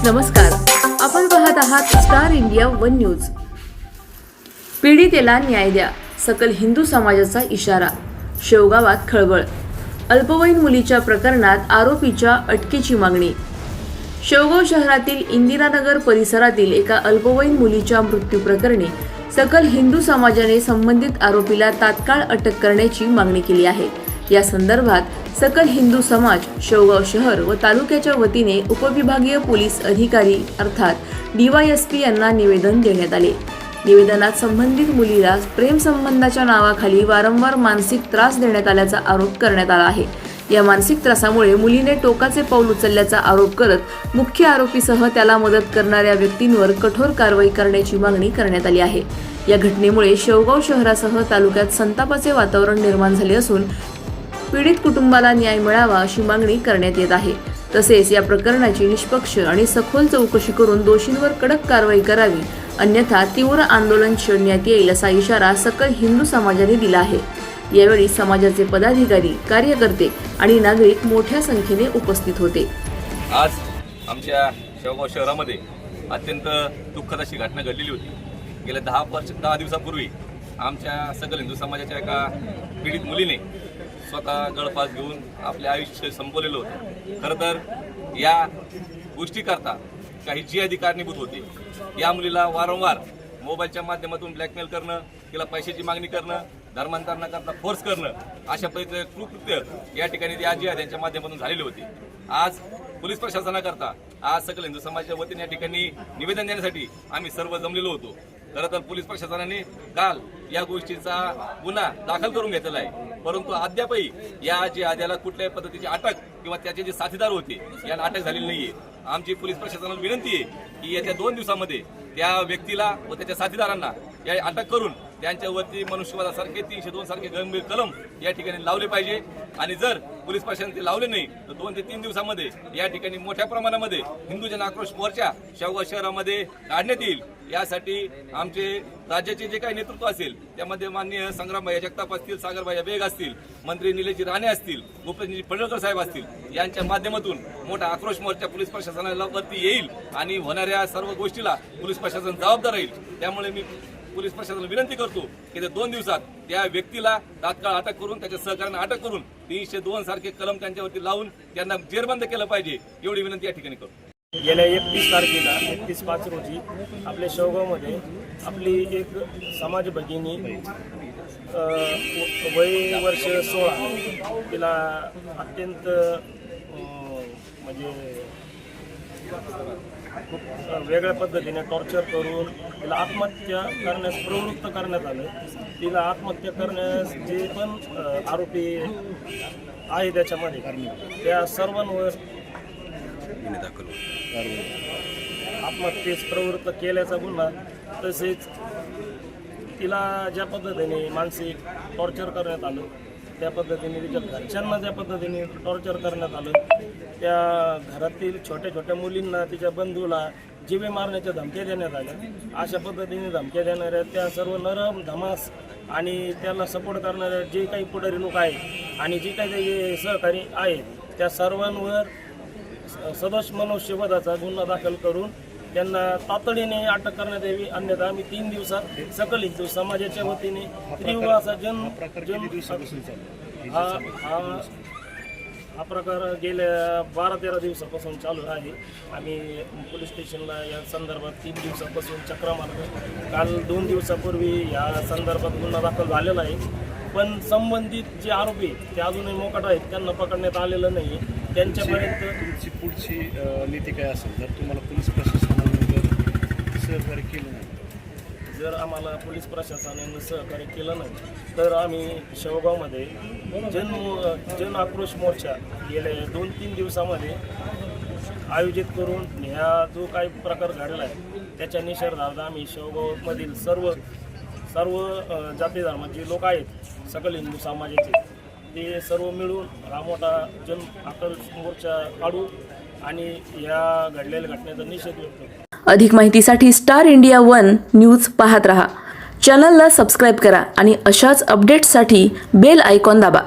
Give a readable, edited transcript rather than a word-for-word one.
नमस्कार, आपण पाहत आहात स्टार इंडिया वन न्यूज। पीडितेला न्याय द्या, सकल हिंदू समाजाचा इशारा। शेवगावात खळबळ, अल्पवयीन मुलीच्या प्रकरणात आरोपीच्या अटकेची मागणी। शेवगाव शहरातील इंदिरानगर परिसरातील एका अल्पवयीन मुलीच्या मृत्यू प्रकरणी सकल हिंदू समाजाने संबंधित आरोपीला तात्काळ अटक करण्याची मागणी केली आहे। या संदर्भात सकल हिंदू समाज शेवगाव शहर व तालुक्याच्या वतीने उपविभागीय पोलीस अधिकारी अर्थात DYSP यांना निवेदन देण्यात आले। निवेदनात संबंधित मुलीला प्रेम संबंधाच्या नावाखाली वारंवार मानसिक त्रास देण्यात आल्याचा आरोप करण्यात आला आहे। या मानसिक त्रासामुळे मुलीने टोकाचे पाऊल उचलल्याचा आरोप करत मुख्य आरोपीसह त्याला मदत करणाऱ्या व्यक्तींवर कठोर कारवाई करण्याची मागणी करण्यात आली आहे। या घटनेमुळे शेवगाव शहरासह तालुक्यात संतापाचे वातावरण निर्माण झाले असून पीडित कुटुंबाला न्याय मिळावा अशी मागणी करण्यात येत आहे। तसेच या प्रकरणाची निष्पक्ष आणि सखोल चौकशी करून दोषींवर कडक कारवाई करावी, अन्यथा तीव्र आंदोलन छेडण्यात येईल असा इशारा सकल हिंदू समाजाने दिला आहे। यावेळी समाजाचे पदाधिकारी, कार्यकर्ते आणि नागरिक मोठ्या संख्येने उपस्थित होते। आज आमच्या शेवगाव शहरामध्ये अत्यंत दुःखद अशी घटना घडलेली होती। गेल्या 10 दिवसापूर्वी आमच्या सकल हिंदू समाजाच्या एका पीडित मुलीने स्वतः गळफास घेऊन आपले आयुष्य संपवलेलं होतं। खरं तर या गोष्टीकरता काही जी कारणीभूत होते। या मुलीला वारंवार मोबाईलच्या माध्यमातून ब्लॅकमेल करणं, तिला पैशाची मागणी करणं, धर्मांतर न करता फोर्स करणं, अशा पद्धतीचे कृत्य या ठिकाणी ती आजी त्यांच्या माध्यमातून झालेली होती। आज पोलीस प्रशासनाकरता आज सकल हिंदू समाजाच्या वतीने या ठिकाणी निवेदन देण्यासाठी आम्ही सर्व जमलेलो होतो। खरं तर पोलीस प्रशासनाने काल या गोष्टीचा गुन्हा दाखल करून घेतलेला आहे, परंतु अद्यापही या आद्याला कुठल्याही पद्धतीची अटक किंवा त्याचे जे साथीदार होते यांना अटक झालेली नाहीये। आमची पोलीस प्रशासनाला विनंती आहे की येत्या 2 दिवसामध्ये त्या व्यक्तीला व त्याच्या साथीदारांना या अटक करून त्यांच्यावरती मनुष्यवधासारखे 302 सारखे गंभीर कलम या ठिकाणी लावले पाहिजे। आणि जर पोलीस प्रशासन ते लावले नाही तर 2 ते 3 दिवसामध्ये या ठिकाणी मोठ्या प्रमाणामध्ये हिंदू जन आक्रोश मोर्चा शेवगाव शहरामध्ये काढण्यात येईल। यासाठी आमचे राज्याचे जे काही नेतृत्व असेल त्यामध्ये माननीय संग्रामभाई जगताप असतील, सागरभाई बेग असतील, मंत्री निलेशजी राणे असतील, भूपेंद्रजी पडळकर साहेब असतील, यांच्या माध्यमातून मोठा आक्रोश मोर्चा पोलीस प्रशासनाला वरती येईल आणि होणाऱ्या सर्व गोष्टीला पोलीस प्रशासन जबाबदार राहील। त्यामुळे मी पोलीस प्रशासनाला विनंती करतो की त्या 2 दिवसात त्या व्यक्तीला तात्काळ अटक करून त्याच्या सहकार्याने अटक करून 302 सारखे कलम त्यांच्यावरती लावून त्यांना जेरबंद केलं पाहिजे, एवढी विनंती या ठिकाणी करतो। गेल्या 31 तारखेला 31/5 रोजी आपल्या शेवगावमध्ये आपली एक समाज भगिनी वय वर्ष 16 तिला अत्यंत म्हणजे खूप वेगळ्या पद्धतीने टॉर्चर करून तिला आत्महत्या करण्यास प्रवृत्त करण्यात आलं। तिला आत्महत्या करण्यास जे पण आरोपी आहे त्याच्यामध्ये त्या सर्वांवर आत्महत्येस प्रवृत्त केल्याचा गुन्हा, तसेच तिला ज्या पद्धतीने मानसिक टॉर्चर करण्यात आलं, त्या पद्धतीने तिच्या घरच्यांना ज्या पद्धतीने टॉर्चर करण्यात आलं, त्या घरातील छोट्या छोट्या मुलींना, तिच्या बंधूला जीवे मारण्याच्या धमक्या देण्यात आल्या। अशा पद्धतीने धमक्या देणाऱ्या त्या सर्व नरम धमास आणि त्याला सपोर्ट करणाऱ्या जे काही पुढारी लोक आहेत आणि जे काही सहकारी आहेत त्या सर्वांवर सदोष मनुष्यवधाचा गुन्हा दाखल करून त्यांना तातडीने अटक करण्यात यावी, अन्यथा आम्ही 3 दिवसात सकल हिंदू समाजाच्या वतीने तीव्र असा हा प्रकार गेल्या 12-13 दिवसापासून चालू आहे। आम्ही पोलीस स्टेशनला या संदर्भात 3 दिवसापासून चक्रा मारतो। काल 2 दिवसापूर्वी या संदर्भात गुन्हा दाखल झालेला आहे, पण संबंधित जे आरोपी ते अजूनही मोकाट आहेत, त्यांना पकडण्यात आलेलं नाही। त्यांच्यापर्यंत तुमची पुढची नीती काय असेल जर तुम्हाला पोलीस प्रशासनाने सहकार्य केलं नाही? जर आम्हाला पोलीस प्रशासनाने सहकार्य केलं नाही तर आम्ही शेवगावमध्ये जन आक्रोश मोर्चा गेल्या 2-3 दिवसामध्ये आयोजित करून ह्या जो काही प्रकार घडला आहे त्याच्या निषेधार्थ आम्ही शेवगावमधील सर्व जाती धर्माचे लोक आहेत, सकल हिंदू समाजाचे, ते सर्व मिळून हा मोठा जन आक्रोश मोर्चा काढू आणि या घडलेल्या घटनेचा निषेध व्यक्त करू। अधिक माहितीसाठी स्टार इंडिया वन न्यूज पाहत रहा। चॅनलला सबस्क्राइब करा आणि अशाच अपडेट्ससाठी बेल आयकॉन दाबा।